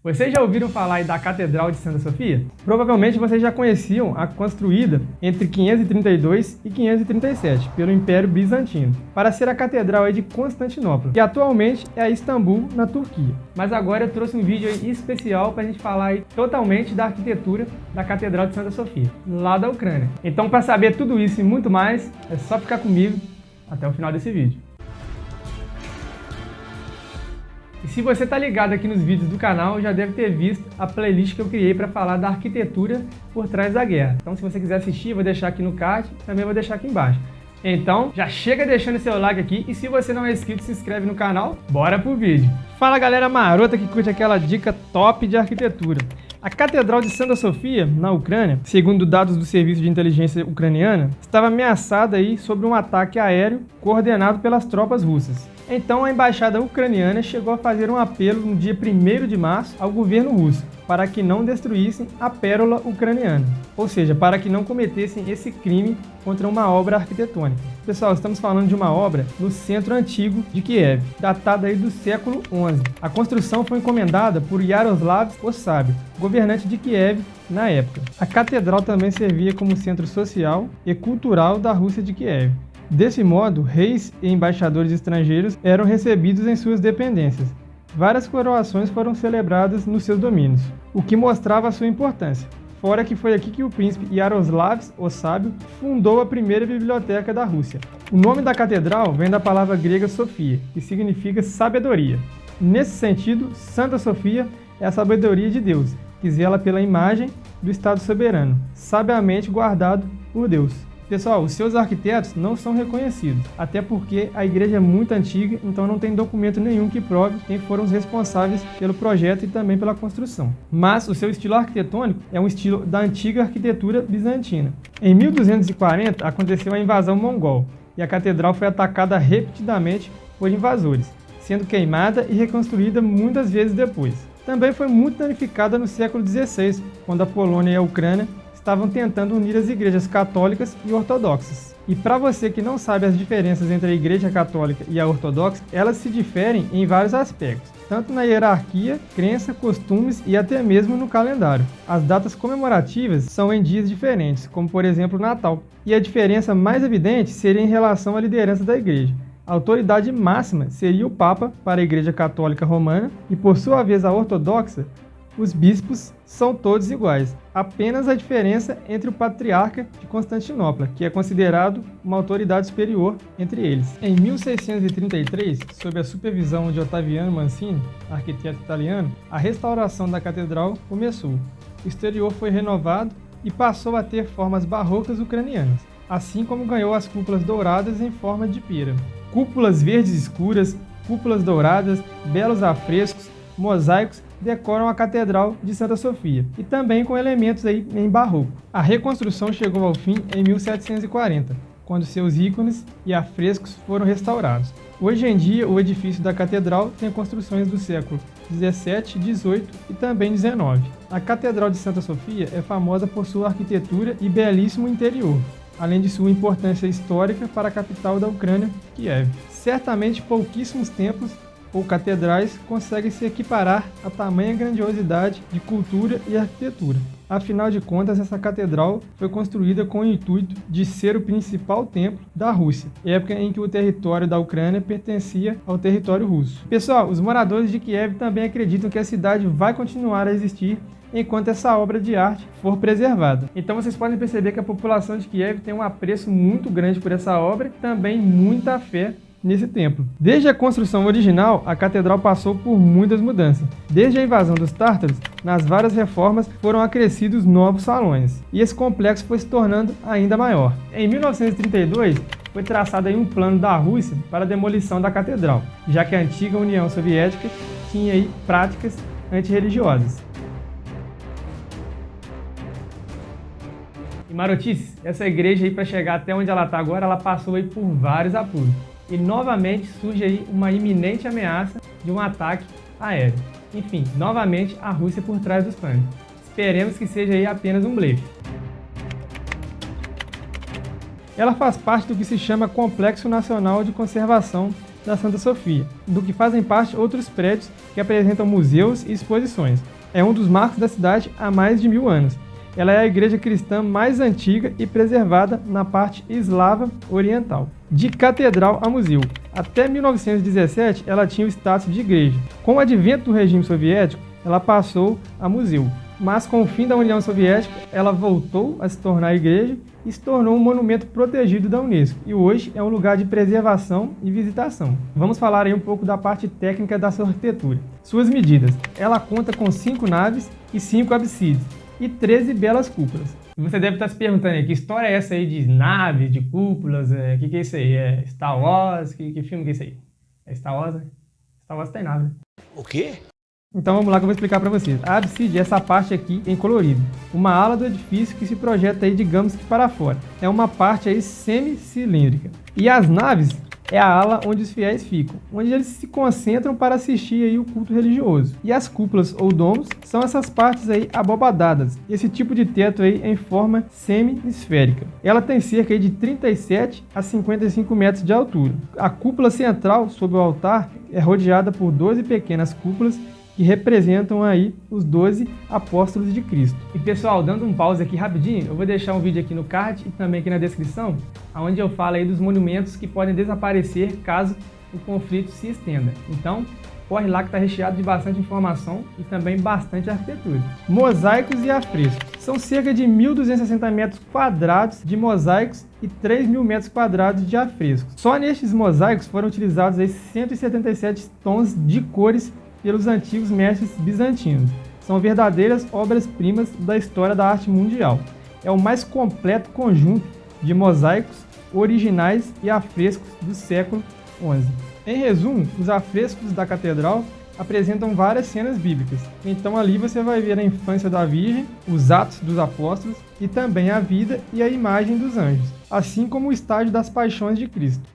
Vocês já ouviram falar aí da Catedral de Santa Sofia? Provavelmente vocês já conheciam a construída entre 532 e 537 pelo Império Bizantino, para ser a Catedral aí de Constantinopla, que atualmente é a Istambul, na Turquia. Mas agora eu trouxe um vídeo aí especial para a gente falar aí totalmente da arquitetura da Catedral de Santa Sofia, lá da Ucrânia. Então, para saber tudo isso e muito mais, é só ficar comigo até o final desse vídeo. E se você está ligado aqui nos vídeos do canal, já deve ter visto a playlist que eu criei para falar da arquitetura por trás da guerra. Então, se você quiser assistir, vou deixar aqui no card, também vou deixar aqui embaixo. Então, já chega deixando seu like aqui e se você não é inscrito, se inscreve no canal. Bora pro vídeo! Fala galera marota que curte aquela dica top de arquitetura. A Catedral de Santa Sofia, na Ucrânia, segundo dados do Serviço de Inteligência Ucraniana, estava ameaçada aí sobre um ataque aéreo coordenado pelas tropas russas. Então a embaixada ucraniana chegou a fazer um apelo no dia 1º de março ao governo russo para que não destruíssem a pérola ucraniana, ou seja, para que não cometessem esse crime contra uma obra arquitetônica. Pessoal, estamos falando de uma obra no centro antigo de Kiev, datada aí do século XI. A construção foi encomendada por Yaroslav o Sábio, governante de Kiev na época. A catedral também servia como centro social e cultural da Rússia de Kiev. Desse modo, reis e embaixadores estrangeiros eram recebidos em suas dependências. Várias coroações foram celebradas nos seus domínios, o que mostrava a sua importância. Fora que foi aqui que o príncipe Yaroslav o Sábio fundou a primeira biblioteca da Rússia. O nome da catedral vem da palavra grega Sofia, que significa sabedoria. Nesse sentido, Santa Sofia é a sabedoria de Deus, que zela pela imagem do Estado soberano, sabiamente guardado por Deus. Pessoal, os seus arquitetos não são reconhecidos, até porque a igreja é muito antiga, então não tem documento nenhum que prove quem foram os responsáveis pelo projeto e também pela construção. Mas o seu estilo arquitetônico é um estilo da antiga arquitetura bizantina. Em 1240 aconteceu a invasão mongol e a catedral foi atacada repetidamente por invasores, sendo queimada e reconstruída muitas vezes depois. Também foi muito danificada no século XVI, quando a Polônia e a Ucrânia estavam tentando unir as igrejas católicas e ortodoxas. E para você que não sabe as diferenças entre a igreja católica e a ortodoxa, elas se diferem em vários aspectos, tanto na hierarquia, crença, costumes e até mesmo no calendário. As datas comemorativas são em dias diferentes, como por exemplo o Natal. E a diferença mais evidente seria em relação à liderança da igreja. A autoridade máxima seria o Papa para a Igreja Católica Romana e, por sua vez, a ortodoxa, os bispos são todos iguais, apenas a diferença entre o patriarca de Constantinopla, que é considerado uma autoridade superior entre eles. Em 1633, sob a supervisão de Ottaviano Mancini, arquiteto italiano, a restauração da catedral começou. O exterior foi renovado e passou a ter formas barrocas ucranianas, assim como ganhou as cúpulas douradas em forma de pira. Cúpulas verdes escuras, cúpulas douradas, belos afrescos, mosaicos decoram a Catedral de Santa Sofia, e também com elementos aí em barroco. A reconstrução chegou ao fim em 1740, quando seus ícones e afrescos foram restaurados. Hoje em dia, o edifício da catedral tem construções do século 17, 18 e também 19. A Catedral de Santa Sofia é famosa por sua arquitetura e belíssimo interior, além de sua importância histórica para a capital da Ucrânia, Kiev. Certamente pouquíssimos templos ou catedrais conseguem se equiparar a tamanha grandiosidade de cultura e arquitetura. Afinal de contas, essa catedral foi construída com o intuito de ser o principal templo da Rússia, época em que o território da Ucrânia pertencia ao território russo. Pessoal, os moradores de Kiev também acreditam que a cidade vai continuar a existir enquanto essa obra de arte for preservada. Então vocês podem perceber que a população de Kiev tem um apreço muito grande por essa obra e também muita fé nesse templo. Desde a construção original, a catedral passou por muitas mudanças. Desde a invasão dos tártaros, nas várias reformas foram acrescidos novos salões, e esse complexo foi se tornando ainda maior. Em 1932, foi traçado aí um plano da Rússia para a demolição da catedral, já que a antiga União Soviética tinha aí práticas antirreligiosas. E marotices, essa igreja aí para chegar até onde ela está agora, ela passou aí por vários apuros. E novamente surge aí uma iminente ameaça de um ataque aéreo. Enfim, novamente a Rússia por trás dos panos. Esperemos que seja aí apenas um blefe. Ela faz parte do que se chama Complexo Nacional de Conservação da Santa Sofia, do que fazem parte outros prédios que apresentam museus e exposições. É um dos marcos da cidade há mais de 1000 anos. Ela é a igreja cristã mais antiga e preservada na parte eslava oriental. De catedral a museu. Até 1917, ela tinha o status de igreja. Com o advento do regime soviético, ela passou a museu. Mas com o fim da União Soviética, ela voltou a se tornar igreja e se tornou um monumento protegido da Unesco. E hoje é um lugar de preservação e visitação. Vamos falar aí um pouco da parte técnica da sua arquitetura. Suas medidas. Ela conta com 5 naves e 5 absides e 13 belas cúpulas. Você deve estar se perguntando aí, que história é essa aí de naves, de cúpulas, que é isso aí? É Star Wars? Que filme que é isso aí? É Star Wars, né? Star Wars tem nave, né? O quê? Então vamos lá que eu vou explicar para vocês. A abside é essa parte aqui em colorido. Uma ala do edifício que se projeta aí, digamos que para fora. É uma parte aí semicilíndrica. E as naves é a ala onde os fiéis ficam, onde eles se concentram para assistir aí o culto religioso. E as cúpulas ou domos são essas partes aí abobadadas. Esse tipo de teto aí em forma semi-esférica. Ela tem cerca aí de 37 a 55 metros de altura. A cúpula central sobre o altar é rodeada por 12 pequenas cúpulas que representam aí os 12 apóstolos de Cristo. E pessoal, dando um pause aqui rapidinho, eu vou deixar um vídeo aqui no card e também aqui na descrição, onde eu falo aí dos monumentos que podem desaparecer caso o conflito se estenda. Então, corre lá que está recheado de bastante informação e também bastante arquitetura. Mosaicos e afrescos. São cerca de 1.260 metros quadrados de mosaicos e 3.000 metros quadrados de afrescos. Só nestes mosaicos foram utilizados aí 177 tons de cores pelos antigos mestres bizantinos. São verdadeiras obras-primas da história da arte mundial. É o mais completo conjunto de mosaicos originais e afrescos do século XI. Em resumo, os afrescos da catedral apresentam várias cenas bíblicas. Então ali você vai ver a infância da Virgem, os atos dos apóstolos e também a vida e a imagem dos anjos, assim como o estágio das paixões de Cristo.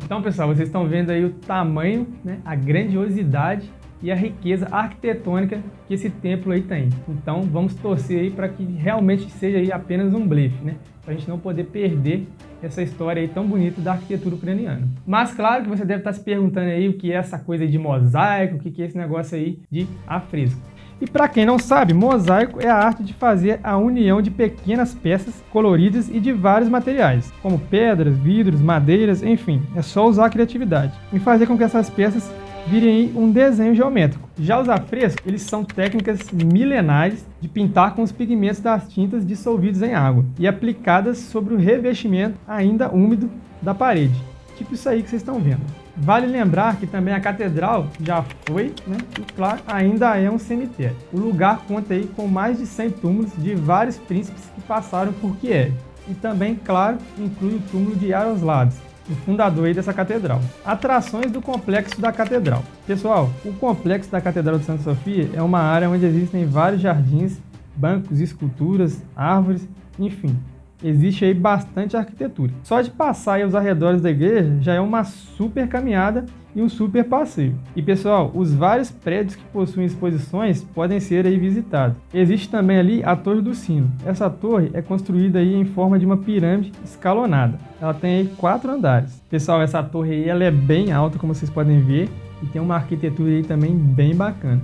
Então, pessoal, vocês estão vendo aí o tamanho, né, a grandiosidade e a riqueza arquitetônica que esse templo aí tem. Então, vamos torcer aí para que realmente seja aí apenas um blefe, né? Para a gente não poder perder essa história aí tão bonita da arquitetura ucraniana. Mas claro que você deve estar se perguntando aí o que é essa coisa de mosaico, o que é esse negócio aí de afresco. E para quem não sabe, mosaico é a arte de fazer a união de pequenas peças coloridas e de vários materiais, como pedras, vidros, madeiras, enfim, é só usar a criatividade e fazer com que essas peças virem um desenho geométrico. Já os afrescos, eles são técnicas milenares de pintar com os pigmentos das tintas dissolvidos em água e aplicadas sobre o revestimento ainda úmido da parede, tipo isso aí que vocês estão vendo. Vale lembrar que também a catedral já foi, né, e claro, ainda é um cemitério. O lugar conta aí com mais de 100 túmulos de vários príncipes que passaram por Kiev. E também, claro, inclui o túmulo de Yaroslav, o fundador aí dessa catedral. Atrações do complexo da catedral. Pessoal, o complexo da Catedral de Santa Sofia é uma área onde existem vários jardins, bancos, esculturas, árvores, enfim. Existe aí bastante arquitetura. Só de passar aí aos arredores da igreja já é uma super caminhada e um super passeio. E pessoal, os vários prédios que possuem exposições podem ser aí visitados. Existe também ali a Torre do Sino. Essa torre é construída aí em forma de uma pirâmide escalonada. Ela tem aí 4 andares. Pessoal, essa torre aí ela é bem alta, como vocês podem ver, e tem uma arquitetura aí também bem bacana.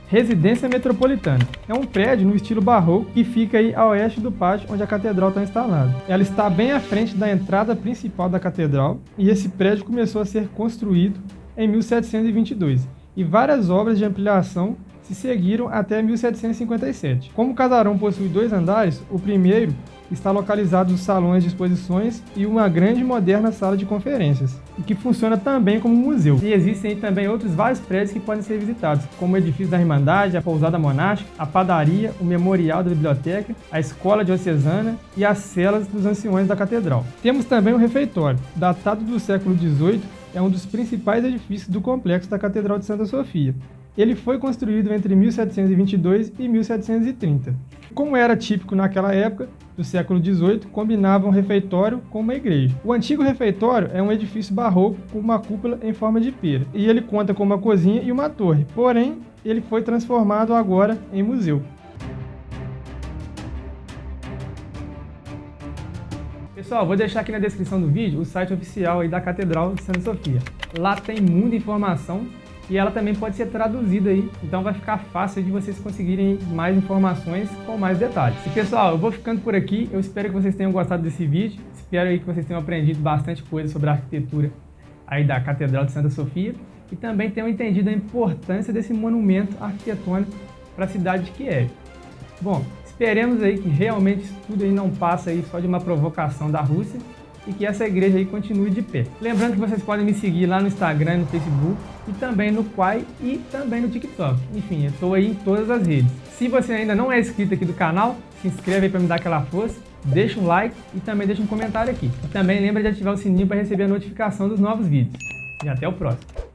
Residência Metropolitana. É um prédio no estilo barroco que fica aí a oeste do pátio onde a catedral está instalada. Ela está bem à frente da entrada principal da catedral e esse prédio começou a ser construído em 1722 e várias obras de ampliação se seguiram até 1757. Como o casarão possui 2 andares, o primeiro está localizado nos salões de exposições e uma grande e moderna sala de conferências, e que funciona também como museu. E existem também outros vários prédios que podem ser visitados, como o edifício da Irmandade, a pousada monástica, a padaria, o memorial da biblioteca, a escola diocesana e as celas dos anciões da catedral. Temos também o refeitório, datado do século XVIII, é um dos principais edifícios do complexo da Catedral de Santa Sofia. Ele foi construído entre 1722 e 1730. Como era típico naquela época, do século XVIII, combinava um refeitório com uma igreja. O antigo refeitório é um edifício barroco com uma cúpula em forma de pera, e ele conta com uma cozinha e uma torre, porém, ele foi transformado agora em museu. Pessoal, vou deixar aqui na descrição do vídeo o site oficial aí da Catedral de Santa Sofia. Lá tem muita informação e ela também pode ser traduzida aí, então vai ficar fácil de vocês conseguirem mais informações com mais detalhes. E pessoal, eu vou ficando por aqui, eu espero que vocês tenham gostado desse vídeo, espero aí que vocês tenham aprendido bastante coisa sobre a arquitetura aí da Catedral de Santa Sofia e também tenham entendido a importância desse monumento arquitetônico para a cidade de Kiev. Bom, esperemos aí que realmente isso tudo aí não passa aí só de uma provocação da Rússia e que essa igreja aí continue de pé. Lembrando que vocês podem me seguir lá no Instagram, no Facebook e também no Quai e também no TikTok. Enfim, eu estou aí em todas as redes. Se você ainda não é inscrito aqui do canal, se inscreve aí para me dar aquela força, deixa um like e também deixa um comentário aqui. E também lembra de ativar o sininho para receber a notificação dos novos vídeos. E até o próximo.